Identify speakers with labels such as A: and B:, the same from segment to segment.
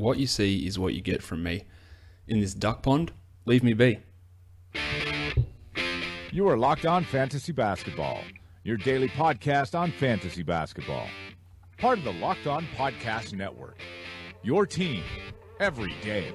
A: What you see is what you get from me. In this duck pond, leave me be.
B: You are Locked On Fantasy Basketball, your daily podcast on fantasy basketball. Part of the Locked On Podcast Network, your team every day.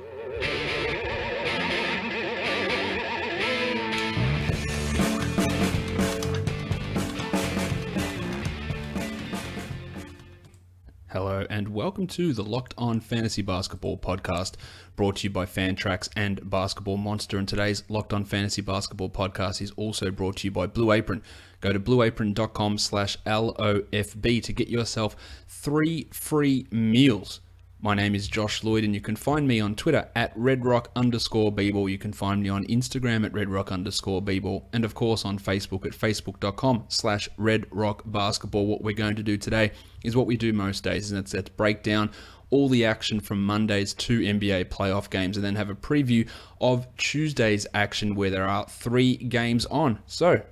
A: Hello and welcome to the Locked On Fantasy Basketball podcast, brought to you by Fantrax and Basketball Monster. And today's Locked On Fantasy Basketball podcast is also brought to you by Blue Apron. Go to blueapron.com/LOFB to get yourself 3 free meals. My name is Josh Lloyd, and you can find me on Twitter at redrock_bball. You can find me on Instagram at redrock_bball, and of course on Facebook at facebook.com/redrockbasketball. What we're going to do today is what we do most days, and it's break down all the action from Monday's 2 NBA playoff games, and then have a preview of Tuesday's action where there are 3 games on. So,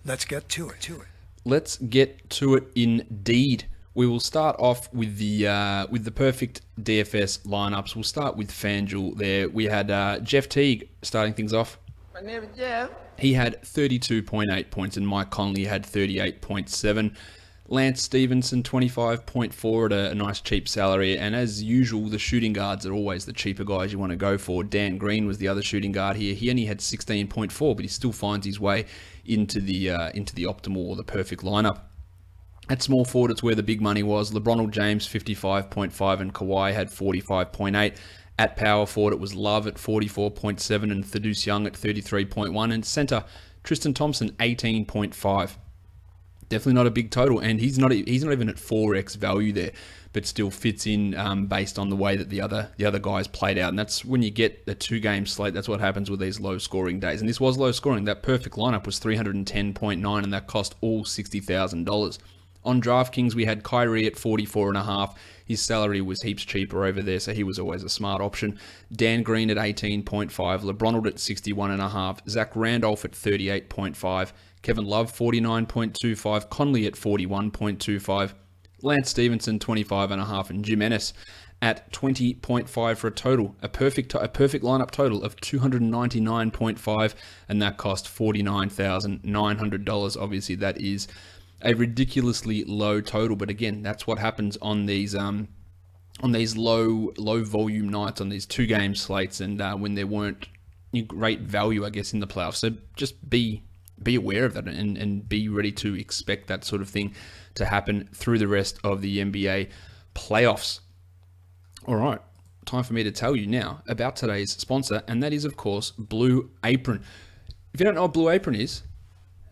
C: let's get to it.
A: Let's get to it indeed. We will start off with the perfect DFS lineups. We'll start with FanDuel there. We had Jeff Teague starting things off.
D: My name is Jeff.
A: He had 32.8 points, and Mike Conley had 38.7. Lance Stephenson, 25.4 at a nice cheap salary. And as usual, the shooting guards are always the cheaper guys you want to go for. Dan Green was the other shooting guard here. He only had 16.4, but he still finds his way into the optimal or the perfect lineup. At small forward, it's where the big money was. LeBron James, 55.5, and Kawhi had 45.8. At power forward, it was Love at 44.7 and Thaddeus Young at 33.1. And center, Tristan Thompson, 18.5. Definitely not a big total, and he's not even at 4x value there, but still fits in based on the way that the other guys played out. And that's when you get the 2-game slate. That's what happens with these low-scoring days. And this was low-scoring. That perfect lineup was 310.9, and that cost all $60,000. On DraftKings, we had Kyrie at 44.5. His salary was heaps cheaper over there, so he was always a smart option. Dan Green at 18.5. LeBron at 61.5. Zach Randolph at 38.5. Kevin Love, 49.25. Conley at 41.25. Lance Stephenson, 25.5. And Jim Ennis at 20.5 for a total. A perfect lineup total of 299.5, and that cost $49,900. Obviously, that is a ridiculously low total, but again, that's what happens on these low volume nights, on these 2-game slates, and when there weren't great value, I guess, in the playoffs. So just be aware of that and be ready to expect that sort of thing to happen through the rest of the NBA playoffs. All right, time for me to tell you now about today's sponsor, and that is, of course, Blue Apron. If you don't know what Blue Apron is,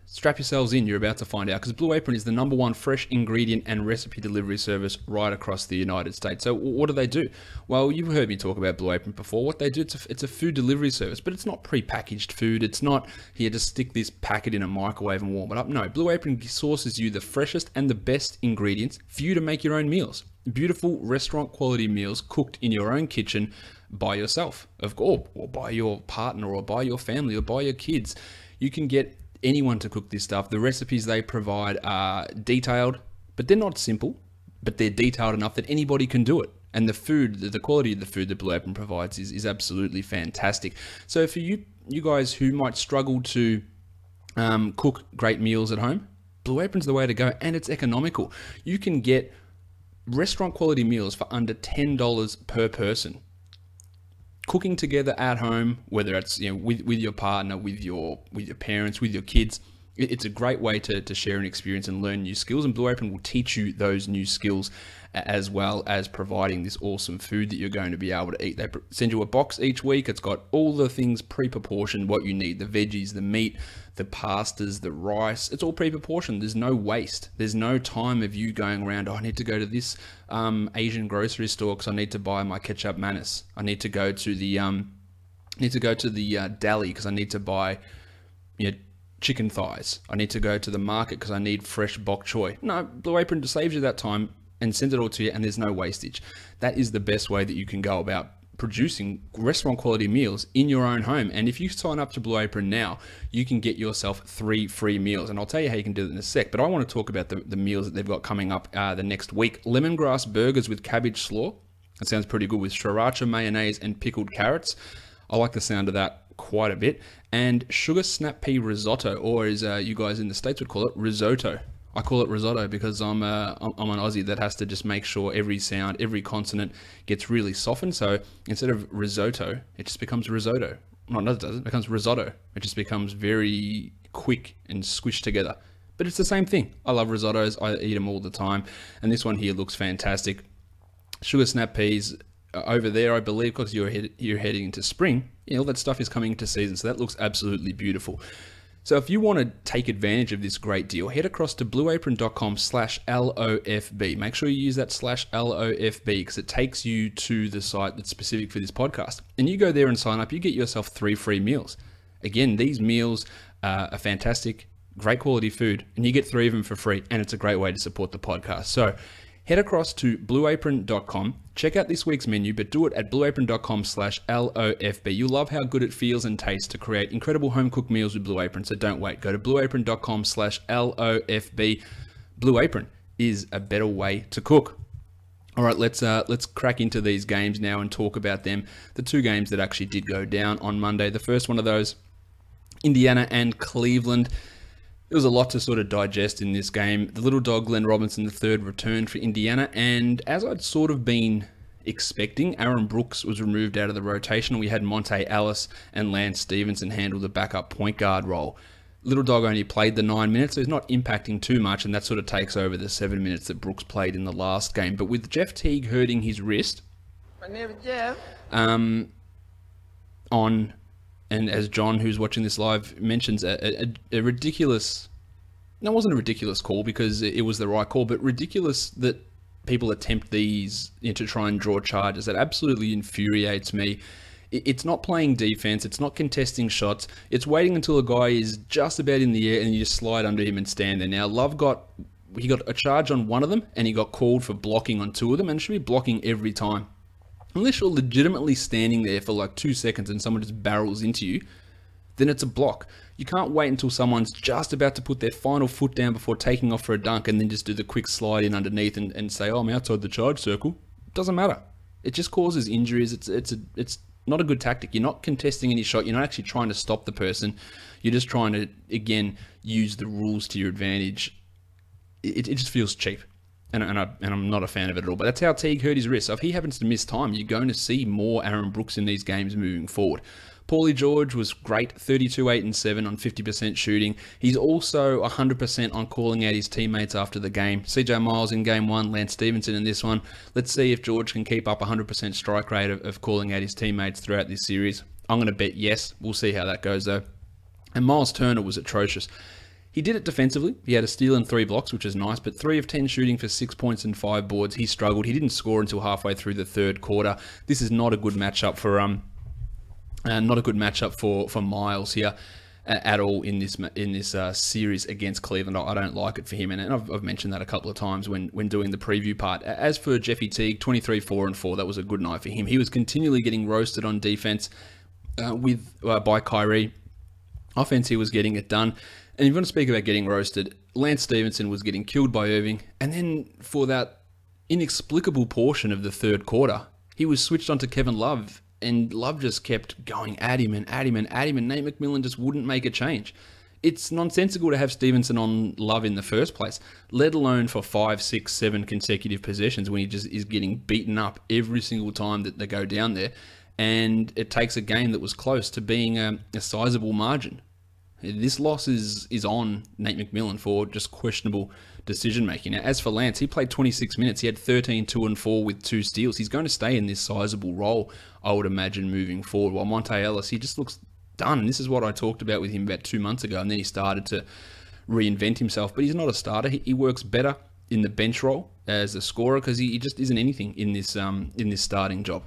A: strap yourselves in, you're about to find out, because Blue Apron is the #1 fresh ingredient and recipe delivery service right across the United States. So what do they do? Well, you've heard me talk about Blue Apron before. What they do, it's a food delivery service, but it's not pre-packaged food. It's not, here, just stick this packet in a microwave and warm it up. No, Blue Apron sources you the freshest and the best ingredients for you to make your own meals. Beautiful restaurant quality meals cooked in your own kitchen by yourself, or by your partner, or by your family, or by your kids. You can get anyone to cook this stuff. The recipes they provide are detailed, but they're not simple, but they're detailed enough that anybody can do it. And the food, the quality of the food that Blue Apron provides is absolutely fantastic. So for you guys who might struggle to cook great meals at home, Blue Apron's the way to go, and it's economical. You can get restaurant quality meals for under $10 per person. Cooking together at home, whether it's with your partner, with your parents, with your kids, it's a great way to share an experience and learn new skills. And Blue Apron will teach you those new skills, as well as providing this awesome food that you're going to be able to eat. They send you a box each week. It's got all the things pre-proportioned, what you need: the veggies, the meat, the pastas, the rice. It's all pre-proportioned. There's no waste. There's no time of you going around, I need to go to this Asian grocery store because I need to buy my ketchup mayonnaise. I need to go to the deli because I need to buy chicken thighs. I need to go to the market because I need fresh bok choy. No, Blue Apron saves you that time and sends it all to you, and there's no wastage. That is the best way that you can go about producing restaurant quality meals in your own home. And if you sign up to Blue Apron now, you can get yourself 3 free meals. And I'll tell you how you can do it in a sec, but I want to talk about the meals that they've got coming up the next week. Lemongrass burgers with cabbage slaw. That sounds pretty good with sriracha mayonnaise and pickled carrots. I like the sound of that quite a bit. And sugar snap pea risotto, or as you guys in the States would call it, risotto. I call it risotto because I'm an Aussie that has to just make sure every sound, every consonant gets really softened. So instead of risotto, it just becomes risotto. No, it doesn't. It becomes risotto. It just becomes very quick and squished together. But it's the same thing. I love risottos. I eat them all the time. And this one here looks fantastic. Sugar snap peas over there, I believe, because you're heading into spring. All that stuff is coming into season. So that looks absolutely beautiful. So if you want to take advantage of this great deal, head across to blueapron.com/LOFB. Make sure you use that /LOFB because it takes you to the site that's specific for this podcast. And you go there and sign up, you get yourself 3 free meals. Again, these meals are fantastic, great quality food, and you get 3 of them for free, and it's a great way to support the podcast. So head across to blueapron.com, check out this week's menu, but do it at blueapron.com/LOFB. You'll love how good it feels and tastes to create incredible home-cooked meals with Blue Apron, so don't wait. Go to blueapron.com/LOFB. Blue Apron is a better way to cook. All right, let's crack into these games now and talk about them. The 2 games that actually did go down on Monday. The first one of those, Indiana and Cleveland. There was a lot to sort of digest in this game. The little dog, Glenn Robinson III, returned for Indiana, and as I'd sort of been expecting, Aaron Brooks was removed out of the rotation. We had Monte Ellis and Lance Stephenson handle the backup point guard role. Little dog only played the 9 minutes, so he's not impacting too much, and that sort of takes over the 7 minutes that Brooks played in the last game. But with Jeff Teague hurting his wrist, and as John, who's watching this live, mentions, a ridiculous... No, it wasn't a ridiculous call because it was the right call, but ridiculous that people attempt these to try and draw charges. That absolutely infuriates me. It's not playing defense. It's not contesting shots. It's waiting until a guy is just about in the air and you just slide under him and stand there. Now, Love got a charge on one of them and he got called for blocking on 2 of them, and should be blocking every time. Unless you're legitimately standing there for like 2 seconds and someone just barrels into you, then it's a block. You can't wait until someone's just about to put their final foot down before taking off for a dunk and then just do the quick slide in underneath and say, oh, I'm outside the charge circle. It doesn't matter. It just causes injuries. It's not a good tactic. You're not contesting any shot. You're not actually trying to stop the person. You're just trying to, again, use the rules to your advantage. It just feels cheap. And I'm not a fan of it at all. But that's how Teague hurt his wrist. So if he happens to miss time, you're going to see more Aaron Brooks in these games moving forward. Paulie George was great, 32, 8, and 7 on 50% shooting. He's also 100% on calling out his teammates after the game. CJ Miles in game 1, Lance Stephenson in this one. Let's see if George can keep up 100% strike rate of calling out his teammates throughout this series. I'm going to bet yes. We'll see how that goes, though. And Miles Turner was atrocious. He did it defensively. He had a steal and 3 blocks, which is nice, but 3 of 10 shooting for 6 points and 5 boards. He struggled. He didn't score until halfway through the 3rd quarter. This is not a good matchup for Miles here at all in this series against Cleveland. I don't like it for him, and I've mentioned that a couple of times when doing the preview part. As for Jeffy Teague, 23, 4, and 4, that was a good night for him. He was continually getting roasted on defense by Kyrie. Offense, he was getting it done. And if you want to speak about getting roasted, Lance Stephenson was getting killed by Irving. And then for that inexplicable portion of the 3rd quarter, he was switched on to Kevin Love. And Love just kept going at him and at him and at him. And Nate McMillan just wouldn't make a change. It's nonsensical to have Stephenson on Love in the first place, let alone for 5, 6, 7 consecutive possessions when he just is getting beaten up every single time that they go down there. And it takes a game that was close to being a sizable margin. This loss is on Nate McMillan for just questionable decision-making. Now, as for Lance, he played 26 minutes. He had 13, 2, and 4 with 2 steals. He's going to stay in this sizable role, I would imagine, moving forward. While Monte Ellis, he just looks done. And this is what I talked about with him about 2 months ago. And then he started to reinvent himself. But he's not a starter. He works better in the bench role as a scorer because he just isn't anything in this starting job.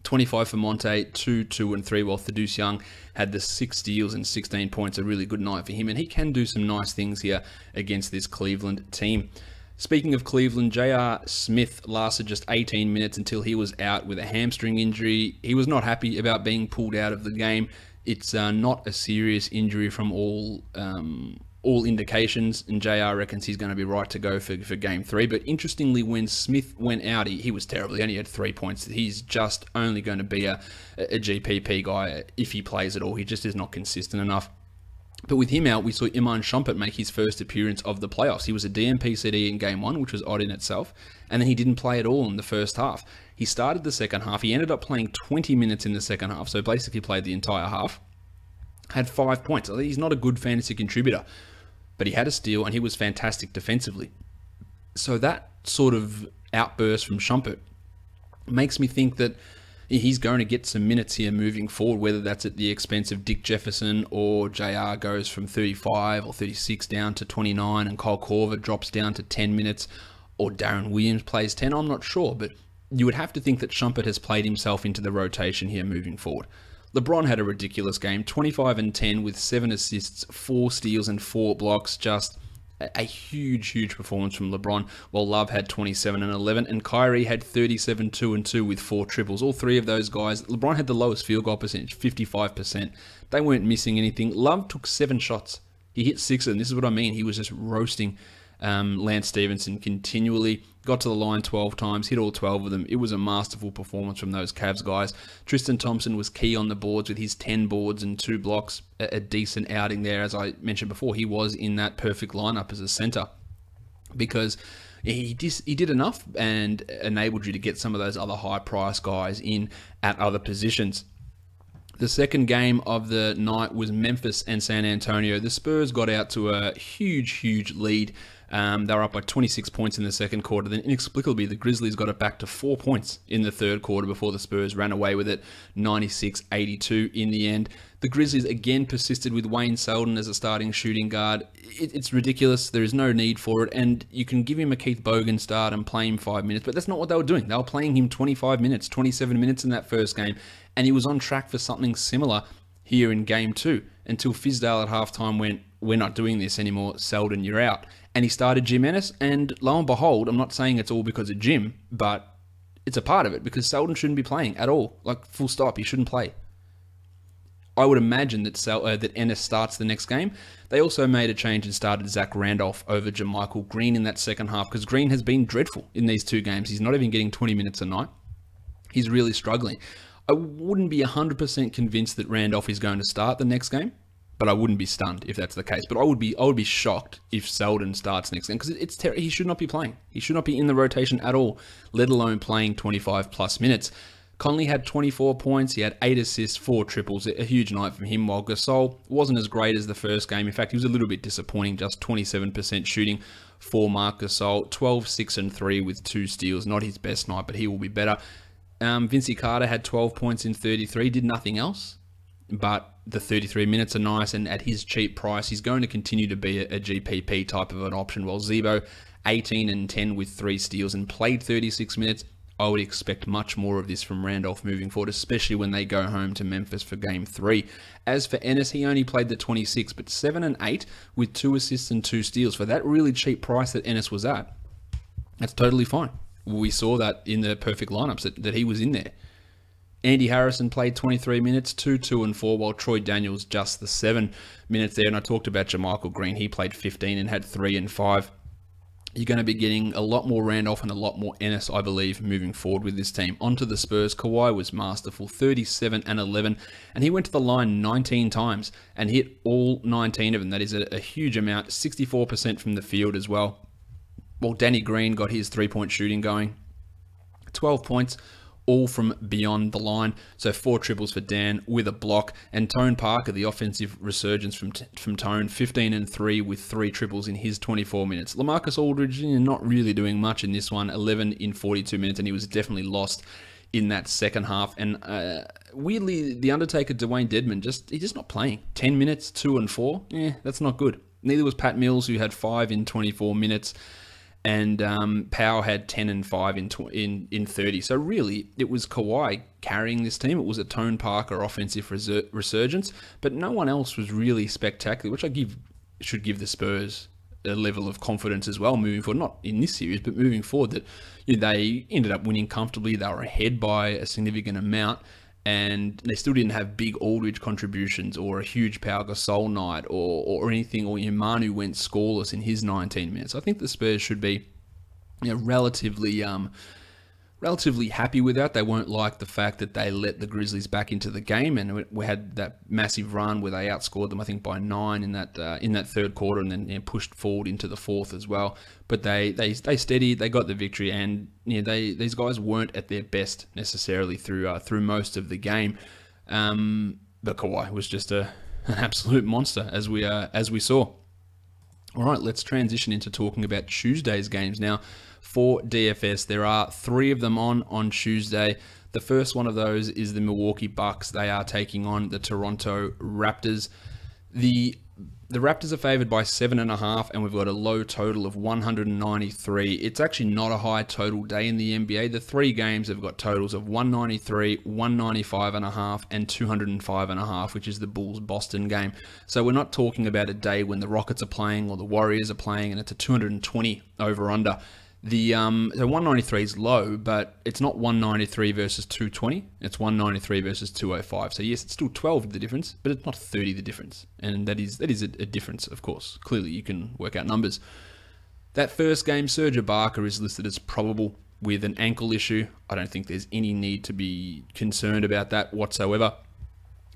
A: 25 for Monte, 2, 2, and 3, while Thaddeus Young had the 6 steals and 16 points. A really good night for him, and he can do some nice things here against this Cleveland team. Speaking of Cleveland, J.R. Smith lasted just 18 minutes until he was out with a hamstring injury. He was not happy about being pulled out of the game. It's not a serious injury from all all indications, and JR reckons he's going to be right to go for Game 3. But interestingly, when Smith went out, he was terrible. He only had 3 points. He's just only going to be a GPP guy if he plays at all. He just is not consistent enough. But with him out, we saw Iman Shumpert make his first appearance of the playoffs. He was a DMP CD in Game 1, which was odd in itself, and then he didn't play at all in the first half. He started the second half. He ended up playing 20 minutes in the second half, so basically played the entire half. Had 5 points. He's not a good fantasy contributor, but he had a steal, and he was fantastic defensively. So that sort of outburst from Shumpert makes me think that he's going to get some minutes here moving forward, whether that's at the expense of Dick Jefferson or JR goes from 35 or 36 down to 29 and Kyle Korver drops down to 10 minutes or Darren Williams plays 10. I'm not sure, but you would have to think that Shumpert has played himself into the rotation here moving forward. LeBron had a ridiculous game, 25 and 10 with 7 assists, 4 steals and 4 blocks. Just a huge performance from LeBron, while Love had 27 and 11, and Kyrie had 37, 2 and 2 with 4 triples. All three of those guys, LeBron had the lowest field goal percentage, 55%. They weren't missing anything. Love took 7 shots. He hit 6 of them. This is what I mean. He was just roasting Lance Stephenson continually. Got to the line 12 times, hit all 12 of them. It was a masterful performance from those Cavs guys. Tristan Thompson was key on the boards with his 10 boards and 2 blocks. A decent outing there. As I mentioned before, he was in that perfect lineup as a center because he did enough and enabled you to get some of those other high-price guys in at other positions. The second game of the night was Memphis and San Antonio. The Spurs got out to a huge lead. They were up by 26 points in the second quarter. Then inexplicably, the Grizzlies got it back to 4 points in the third quarter before the Spurs ran away with it, 96-82 in the end. The Grizzlies again persisted with Wayne Selden as a starting shooting guard. It's ridiculous. There is no need for it. And you can give him a Keith Bogan start and play him 5 minutes, but that's not what they were doing. They were playing him 25 minutes, 27 minutes in that first game, and he was on track for something similar here in Game 2 until Fizdale at halftime went, "We're not doing this anymore, Selden, you're out." And he started Jim Ennis, and lo and behold, I'm not saying it's all because of Jim, but it's a part of it because Selden shouldn't be playing at all. Like, full stop, he shouldn't play. I would imagine that that Ennis starts the next game. They also made a change and started Zach Randolph over JaMychal Green in that second half because Green has been dreadful in these 2 games. He's not even getting 20 minutes a night. He's really struggling. I wouldn't be 100% convinced that Randolph is going to start the next game, but I wouldn't be stunned if that's the case. But I would be shocked if Selden starts next game because he should not be playing. He should not be in the rotation at all, let alone playing 25 plus minutes. Conley had 24 points. He had 8 assists, 4 triples. A huge night from him, while Gasol wasn't as great as the first game. In fact, he was a little bit disappointing, just 27% shooting for Marc Gasol. 12, 6 and 3 with 2 steals. Not his best night, but he will be better. Vince Carter had 12 points in 33, did nothing else, but the 33 minutes are nice, and at his cheap price, he's going to continue to be a GPP type of an option, while Zebo, 18 and 10 with 3 steals and played 36 minutes. I would expect much more of this from Randolph moving forward, especially when they go home to Memphis for Game 3. As for Ennis, he only played the 26, but 7 and 8 with 2 assists and 2 steals. For that really cheap price that Ennis was at, that's totally fine. We saw that in the perfect lineups that he was in there. Andy Harrison played 23 minutes, 2, 2 and 4, while Troy Daniels just the 7 minutes there. And I talked about JaMychal Green. He played 15 and had 3 and 5. You're going to be getting a lot more Randolph and a lot more Ennis, I believe, moving forward with this team. Onto the Spurs, Kawhi was masterful, 37 and 11, and he went to the line 19 times and hit all 19 of them. That is a huge amount, 64% from the field as well. Well, Danny Green got his 3-point shooting going, 12 points, all from beyond the line. So 4 triples for Dan with a block. And Tone Parker, the offensive resurgence from Tone, 15 and 3 with 3 triples in his 24 minutes. LaMarcus Aldridge, not really doing much in this one, 11 in 42 minutes, and he was definitely lost in that second half. And weirdly, the Undertaker, Dwayne Dedman, he's just not playing. 10 minutes, 2 and 4. That's not good. Neither was Pat Mills, who had 5 in 24 minutes. And Powell had 10 and 5 in 30. So really, it was Kawhi carrying this team. It was a Tone Parker offensive resurgence, but no one else was really spectacular, which should give the Spurs a level of confidence as well moving forward. Not in this series, but moving forward, that they ended up winning comfortably. They were ahead by a significant amount, and they still didn't have big Aldridge contributions or a huge Pau Gasol night or anything, or Manu went scoreless in his 19 minutes. I think the Spurs should be relatively happy with that. They won't like the fact that they let the Grizzlies back into the game, and we had that massive run where they outscored them, I think, by 9 in that third quarter, and then pushed forward into the fourth as well. But they steadied, they got the victory, and these guys weren't at their best necessarily through most of the game. But Kawhi was just an absolute monster, as we saw. All right, let's transition into talking about Tuesday's games now. For DFS, there are 3 of them on Tuesday. The first one of those is the Milwaukee Bucks. They are taking on the Toronto Raptors. The Raptors are favored by 7.5, and we've got a low total of 193. It's actually not a high total day in the NBA. The 3 games have got totals of 193, 195.5, and 205.5, which is the Bulls-Boston game. So we're not talking about a day when the Rockets are playing or the Warriors are playing, and it's a 220 over-under. The 193 is low, but it's not 193 versus 220. It's 193 versus 205. So yes, it's still 12 the difference, but it's not 30 the difference. And that is a difference, of course. Clearly, you can work out numbers. That first game, Serge Ibaka is listed as probable with an ankle issue. I don't think there's any need to be concerned about that whatsoever.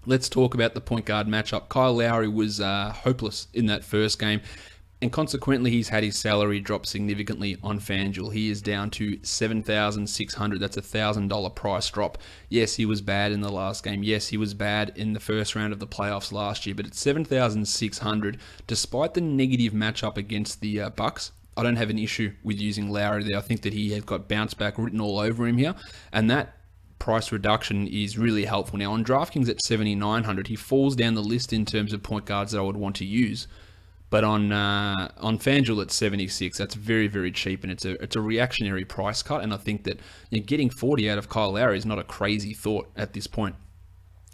A: Let's talk about the point guard matchup. Kyle Lowry was hopeless in that first game, and consequently, he's had his salary drop significantly on FanDuel. He is down to $7,600. That's a $1,000 price drop. Yes, he was bad in the last game. Yes, he was bad in the first round of the playoffs last year. But at $7,600, despite the negative matchup against the Bucks, I don't have an issue with using Lowry there. I think that he has got bounce back written all over him here, and that price reduction is really helpful. Now, on DraftKings at $7,900, he falls down the list in terms of point guards that I would want to use. But on FanDuel at 76, that's very, very cheap, and it's a reactionary price cut. And I think that getting 40 out of Kyle Lowry is not a crazy thought at this point.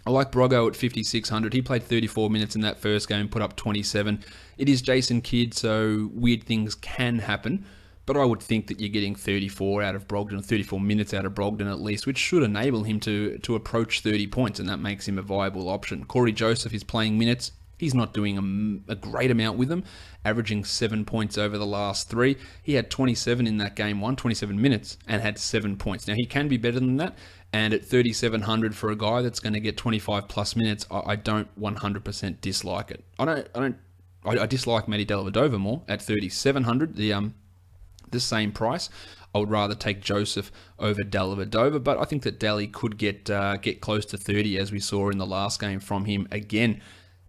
A: I like Brogo at 5,600. He played 34 minutes in that first game, put up 27. It is Jason Kidd, so weird things can happen. But I would think that you're getting 34 out of Brogdon, 34 minutes out of Brogdon at least, which should enable him to approach 30 points, and that makes him a viable option. Corey Joseph is playing minutes. He's not doing a great amount with them, averaging 7 points over the last 3. He had 27 in that game 27 minutes, and had 7 points. Now, he can be better than that, and at 3,700 for a guy that's going to get 25 plus minutes, I don't 100% dislike it. I dislike Matty Dellavedova more at 3,700, the same price. I would rather take Joseph over Dellavedova, but I think that Delly could get close to 30, as we saw in the last game from him again.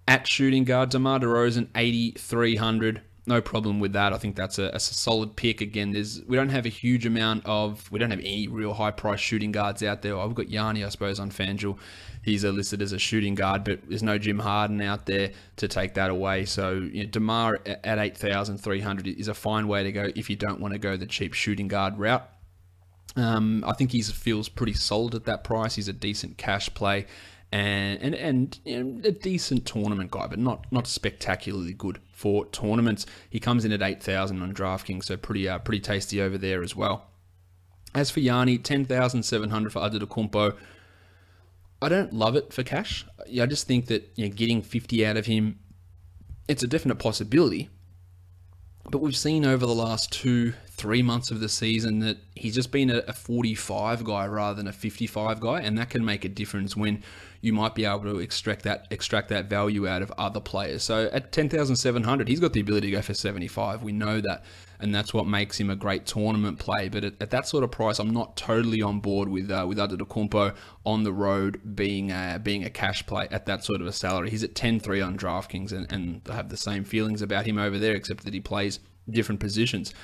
A: At shooting guard, DeMar DeRozan, 8,300. No problem with that. I think that's a solid pick. Again, we don't have any real high-priced shooting guards out there. I've got Yanni, I suppose, on FanDuel. He's listed as a shooting guard, but there's no Jim Harden out there to take that away. So DeMar at 8,300 is a fine way to go if you don't want to go the cheap shooting guard route. I think he feels pretty solid at that price. He's a decent cash play. And a decent tournament guy, but not spectacularly good for tournaments. He comes in at 8,000 on DraftKings, so pretty tasty over there as well. As for Yanni, 10,700 for Antetokounmpo. I don't love it for cash. I just think that getting 50 out of him, it's a definite possibility. But we've seen over the last 2-3 months of the season that he's just been a 45 guy rather than a 55 guy, and that can make a difference when you might be able to extract that value out of other players. So at 10,700, he's got the ability to go for 75. We know that, and that's what makes him a great tournament play. But at that sort of price, I'm not totally on board with Antetokounmpo on the road being a cash play at that sort of a salary. He's at 10-3 on DraftKings, and I have the same feelings about him over there, except that he plays different positions.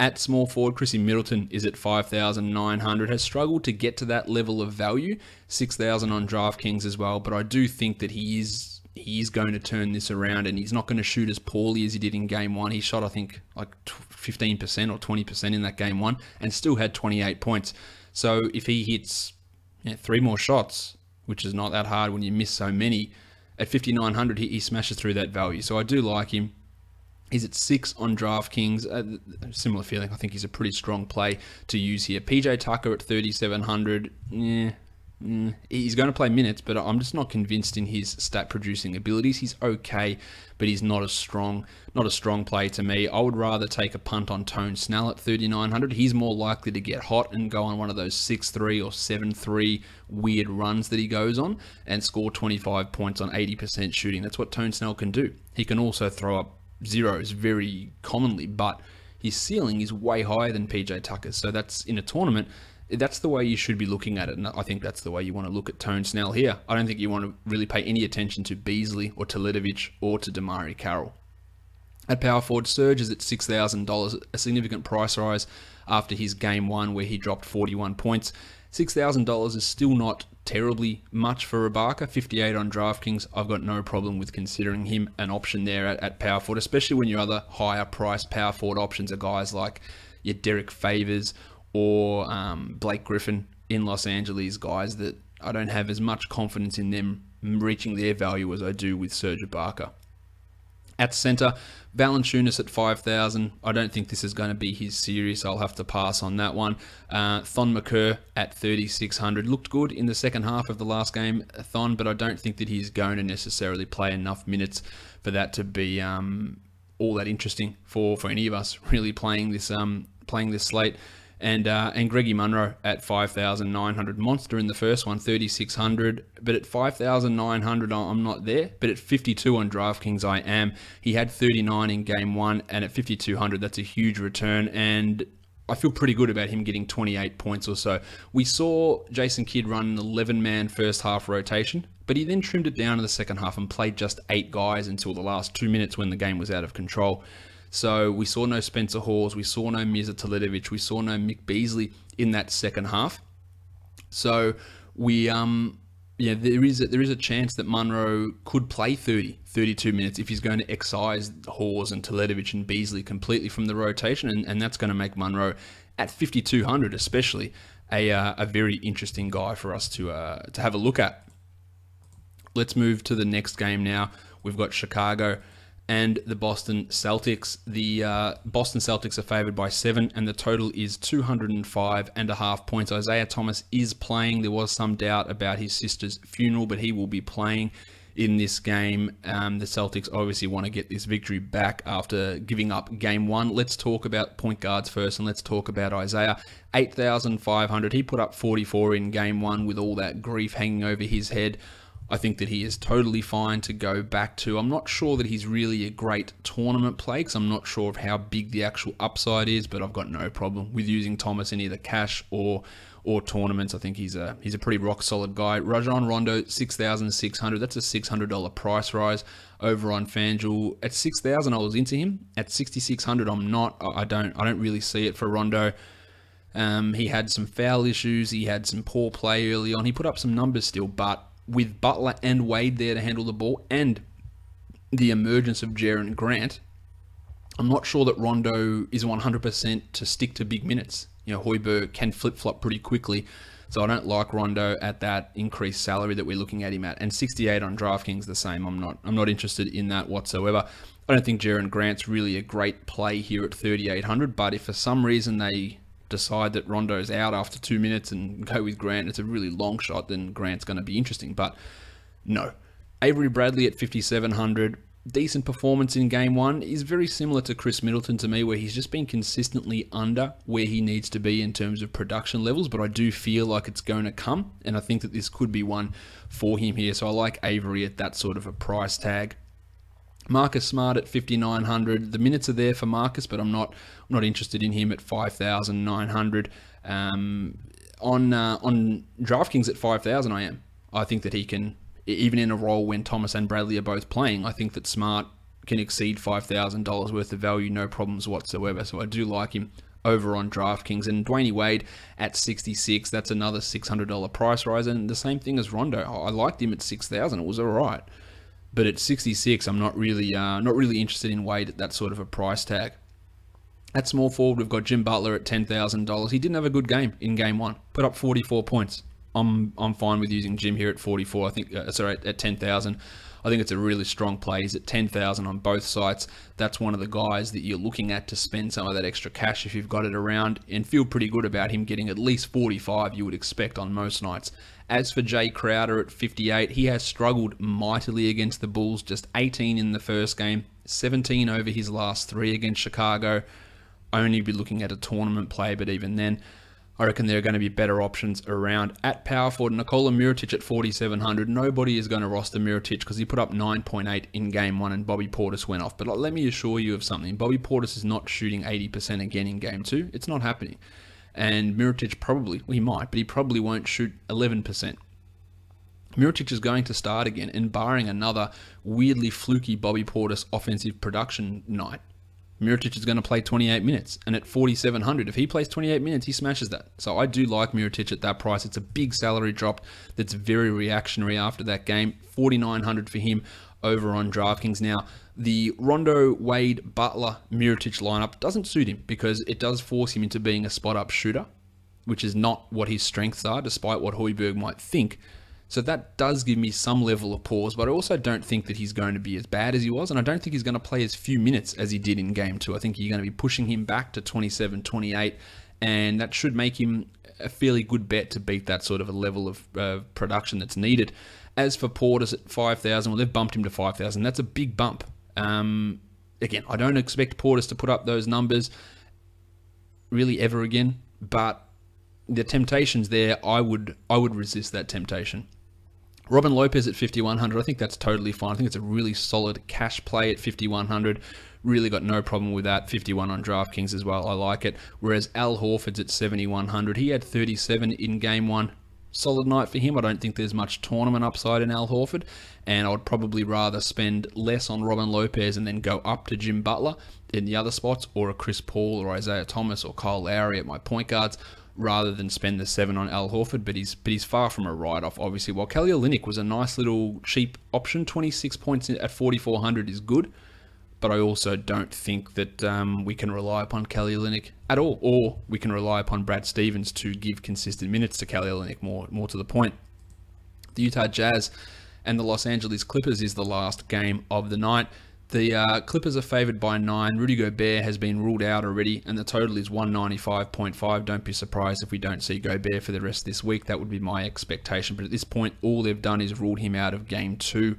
A: At small forward, Chrissy Middleton is at 5,900, has struggled to get to that level of value, 6,000 on DraftKings as well, but I do think that he is going to turn this around, and he's not going to shoot as poorly as he did in game 1. He shot, I think, like 15% or 20% in that game 1, and still had 28 points. So if he hits 3 more shots, which is not that hard when you miss so many, at 5,900, he smashes through that value. So I do like him. He's at 6 on DraftKings. Similar feeling. I think he's a pretty strong play to use here. PJ Tucker at 3,700. He's going to play minutes, but I'm just not convinced in his stat producing abilities. He's okay, but he's not a strong play to me. I would rather take a punt on Tone Snell at 3,900. He's more likely to get hot and go on one of those 6-3 or 7-3 weird runs that he goes on and score 25 points on 80% shooting. That's what Tone Snell can do. He can also throw up zeros very commonly, but his ceiling is way higher than PJ Tucker's. So that's in a tournament. That's the way you should be looking at it, and I think that's the way you want to look at Tone Snell here. I don't think you want to really pay any attention to Beasley or to Lidovic or to Damari Carroll. At power forward, Serge is at $6,000, a significant price rise after his game one where he dropped 41 points. $6,000 is still not terribly much for Ibaka. 58 on DraftKings. I've got no problem with considering him an option there at power forward, especially when your other higher priced power forward options are guys like your Derek Favors or Blake Griffin in Los Angeles, guys that I don't have as much confidence in them reaching their value as I do with Serge Ibaka. At centre, Valanciunas at 5,000. I don't think this is going to be his series. I'll have to pass on that one. Thon McCurr at 3,600. Looked good in the second half of the last game, Thon, but I don't think that he's going to necessarily play enough minutes for that to be all that interesting for any of us really playing this slate. And Greggy Munro at 5,900. Monster in the first one, 3,600. But at 5,900, I'm not there. But at 52 on DraftKings, I am. He had 39 in game one. And at 5,200, that's a huge return. And I feel pretty good about him getting 28 points or so. We saw Jason Kidd run an 11-man first half rotation. But he then trimmed it down in the second half and played just 8 guys until the last 2 minutes when the game was out of control. So we saw no Spencer Hawes, we saw no Mirza Teletovic, we saw no Mick Beasley in that second half. So there is a chance that Munro could play 32 minutes if he's going to excise Hawes and Teletovic and Beasley completely from the rotation, and that's going to make Munro at 5,200 especially a very interesting guy for us to have a look at. Let's move to the next game now. We've got Chicago and the Boston Celtics. The Boston Celtics are favored by 7, and the total is 205.5 points. Isaiah Thomas is playing. There was some doubt about his sister's funeral, but he will be playing in this game. The Celtics obviously want to get this victory back after giving up game one. Let's talk about point guards first, and let's talk about Isaiah. 8,500. He put up 44 in game one with all that grief hanging over his head. I think that he is totally fine to go back to. I'm not sure that he's really a great tournament play because I'm not sure of how big the actual upside is, but I've got no problem with using Thomas in either cash or tournaments. I think he's a pretty rock solid guy. Rajon Rondo, 6,600. That's a $600 price rise over on FanDuel. At 6,000, I was into him. At 6,600, I'm not. I don't really see it for Rondo. He had some foul issues. He had some poor play early on. He put up some numbers still, but with Butler and Wade there to handle the ball and the emergence of Jaren Grant, I'm not sure that Rondo is 100% to stick to big minutes. You know, Hoiberg can flip-flop pretty quickly, so I don't like Rondo at that increased salary that we're looking at him at. And 68 on DraftKings, the same. I'm not interested in that whatsoever. I don't think Jaren Grant's really a great play here at 3,800, but if for some reason they decide that Rondo's out after 2 minutes and go with Grant, it's a really long shot, then Grant's going to be interesting. But no. Avery Bradley at 5,700. Decent performance in game one. Is very similar to Chris Middleton to me, where he's just been consistently under where he needs to be in terms of production levels, but I do feel like it's going to come, and I think that this could be one for him here. So I like Avery at that sort of a price tag. Marcus Smart at 5,900. The minutes are there for Marcus, but I'm not interested in him at 5,900. On DraftKings at 5,000, I am. I think that he can, even in a role when Thomas and Bradley are both playing, I think that Smart can exceed $5,000 worth of value, no problems whatsoever. So I do like him over on DraftKings. And Dwayne Wade at 66, that's another $600 price rise. And the same thing as Rondo. I liked him at 6,000. It was all right. But at 66, I'm not really interested in Wade at that sort of a price tag. At small forward, we've got Jim Butler at $10,000. He didn't have a good game in game one. Put up 44 points. I'm fine with using Jim here at 44. I think at 10,000. I think it's a really strong play. He's at 10,000 on both sites. That's one of the guys that you're looking at to spend some of that extra cash if you've got it around, and feel pretty good about him getting at least 45 you would expect on most nights. As for Jay Crowder at 58, he has struggled mightily against the Bulls, just 18 in the first game, 17 over his last 3 against Chicago. Only be looking at a tournament play, but even then, I reckon there are going to be better options around. At power forward, Nikola Mirotic at 4,700. Nobody is going to roster Mirotic because he put up 9.8 in game 1 and Bobby Portis went off. But let me assure you of something. Bobby Portis is not shooting 80% again in game 2. It's not happening. And Mirotic probably, well, he might, but he probably won't shoot 11%. Mirotic is going to start again, and barring another weirdly fluky Bobby Portis offensive production night, Mirotic is going to play 28 minutes. And at 4,700, if he plays 28 minutes, he smashes that. So I do like Mirotic at that price. It's a big salary drop that's very reactionary after that game. 4,900 for him over on DraftKings. Now, the Rondo, Wade, Butler, Mirotic lineup doesn't suit him because it does force him into being a spot-up shooter, which is not what his strengths are, despite what Højbjerg might think. So that does give me some level of pause, but I also don't think that he's going to be as bad as he was, and I don't think he's going to play as few minutes as he did in Game 2. I think you're going to be pushing him back to 27, 28, and that should make him a fairly good bet to beat that sort of a level of production that's needed. As for Portis at 5,000, well, they've bumped him to 5,000. That's a big bump. Again, I don't expect Portis to put up those numbers really ever again, but the temptation's there. I would resist that temptation. Robin Lopez at 5,100, I think that's totally fine. I think it's a really solid cash play at 5,100. Really got no problem with that. 51 on DraftKings as well. I like it. Whereas Al Horford's at 7,100. He had 37 in Game 1. Solid night for him. I don't think there's much tournament upside in Al Horford, and I would probably rather spend less on Robin Lopez and then go up to Jim Butler in the other spots, or a Chris Paul or Isaiah Thomas or Kyle Lowry at my point guards, rather than spend the 7 on Al Horford. But he's far from a write-off, obviously. While Kelly Olynyk was a nice little cheap option, 26 points at 4,400 is good, but I also don't think that we can rely upon Kelly Olynyk at all, or we can rely upon Brad Stevens to give consistent minutes to Kelly Olynyk, more to the point. The Utah Jazz and the Los Angeles Clippers is the last game of the night. The Clippers are favored by 9. Rudy Gobert has been ruled out already, and the total is 195.5. Don't be surprised if we don't see Gobert for the rest of this week. That would be my expectation. But at this point, all they've done is ruled him out of Game 2.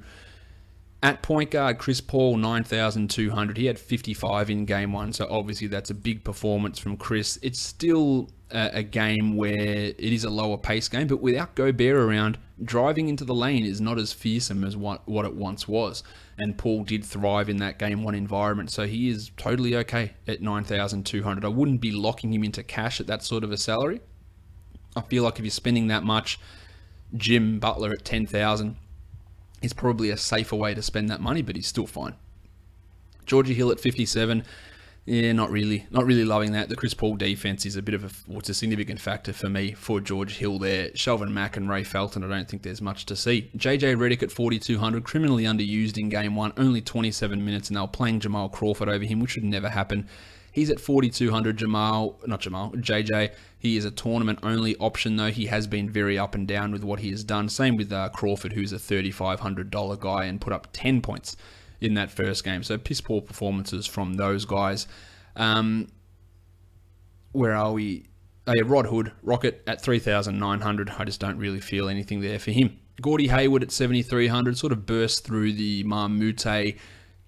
A: At point guard, Chris Paul, 9,200. He had 55 in Game 1, so obviously that's a big performance from Chris. It's still a game where it is a lower pace game, but without Gobert around, driving into the lane is not as fearsome as what it once was. And Paul did thrive in that Game 1 environment, so he is totally okay at 9,200. I wouldn't be locking him into cash at that sort of a salary. I feel like if you're spending that much, Jim Butler at 10,000 is probably a safer way to spend that money, but he's still fine. Georgie Hill at 57. Yeah, not really loving that. The Chris Paul defense is a bit of what's a significant factor for me for George Hill there. Shelvin Mack and Ray Felton, I don't think there's much to see. JJ Redick at 4,200, criminally underused in Game 1, only 27 minutes, and they were playing Jamal Crawford over him, which should never happen. He's at 4,200. JJ, he is a tournament-only option, though. He has been very up and down with what he has done. Same with Crawford, who's a $3,500 guy and put up 10 points in that first game. So piss-poor performances from those guys. Where are we? Oh, yeah, Rod Hood, Rocket at 3,900. I just don't really feel anything there for him. Gordie Hayward at 7,300, sort of burst through the Marmute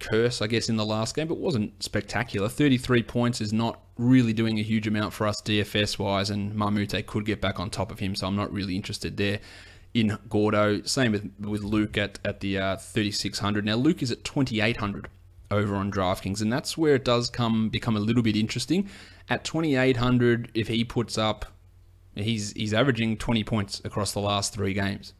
A: curse, I guess, in the last game, but wasn't spectacular. 33 points is not really doing a huge amount for us DFS-wise, and Marmute could get back on top of him, so I'm not really interested there in Gordo. Same with Luke at the 3,600. Now, Luke is at 2,800 over on DraftKings, and that's where it does become a little bit interesting. At 2,800, if he puts up, he's averaging 20 points across the last 3 games.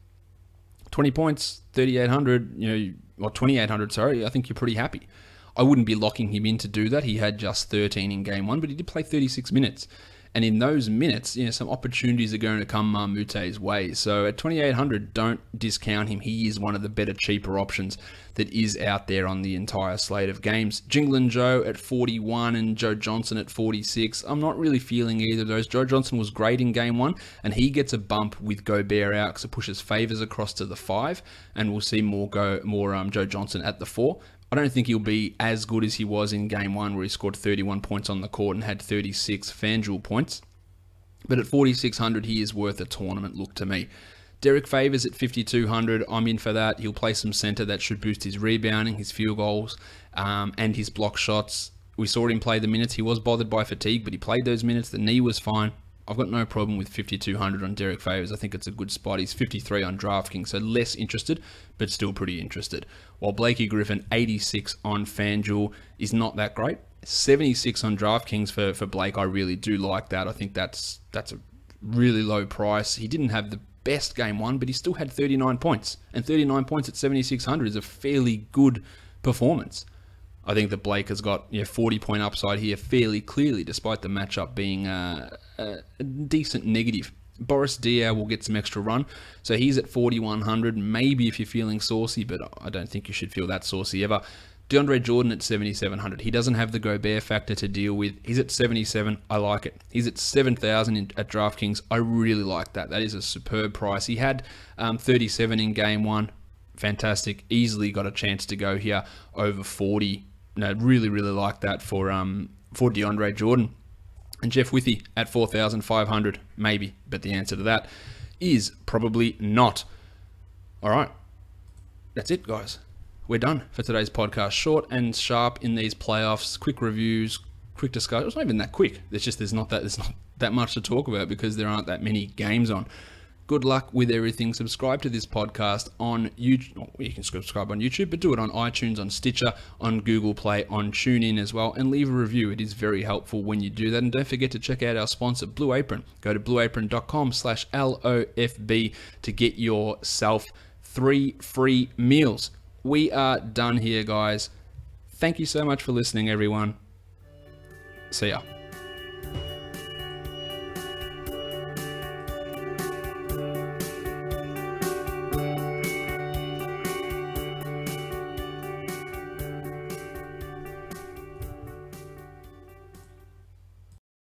A: 20 points, 3,800, or 2,800, sorry, I think you're pretty happy. I wouldn't be locking him in to do that. He had just 13 in Game 1, but he did play 36 minutes. And in those minutes, some opportunities are going to come Marmute's way. So at 2,800, don't discount him. He is one of the better, cheaper options that is out there on the entire slate of games. Jinglin Joe at 41 and Joe Johnson at 46. I'm not really feeling either of those. Joe Johnson was great in game 1, and he gets a bump with Gobert out because it pushes favors across to the 5, and we'll see more Joe Johnson at the 4. I don't think he'll be as good as he was in game 1 where he scored 31 points on the court and had 36 FanDuel points. But at 4,600, he is worth a tournament look to me. Derek Favors at 5,200, I'm in for that. He'll play some center. That should boost his rebounding, his field goals, and his block shots. We saw him play the minutes. He was bothered by fatigue, but he played those minutes. The knee was fine. I've got no problem with 5,200 on Derek Favors. I think it's a good spot. He's 53 on DraftKings, so less interested, but still pretty interested. While Blakey Griffin, 86 on FanDuel, is not that great. 76 on DraftKings for Blake. I really do like that. I think that's a really low price. He didn't have the best game 1, but he still had 39 points. And 39 points at 7,600 is a fairly good performance. I think that Blake has got 40-point upside here fairly clearly, despite the matchup being a decent negative. Boris Diaw will get some extra run, so he's at 4,100. Maybe if you're feeling saucy, but I don't think you should feel that saucy ever. DeAndre Jordan at 7,700. He doesn't have the Gobert factor to deal with. He's at 77. I like it. He's at 7,000 at DraftKings. I really like that. That is a superb price. He had 37 in game 1. Fantastic. Easily got a chance to go here over 40. No, really, really like that for DeAndre Jordan. And Jeff Withey at 4,500, maybe, but the answer to that is probably not. All right, that's it, guys. We're done for today's podcast. Short and sharp in these playoffs. Quick reviews, quick discussion. It's not even that quick. There's not that much to talk about because there aren't that many games on. Good luck with everything. Subscribe to this podcast on YouTube. Well, you can subscribe on YouTube, but do it on iTunes, on Stitcher, on Google Play, on TuneIn as well, and leave a review. It is very helpful when you do that. And don't forget to check out our sponsor, Blue Apron. Go to blueapron.com/LOFB to get yourself 3 free meals. We are done here, guys. Thank you so much for listening, everyone. See ya.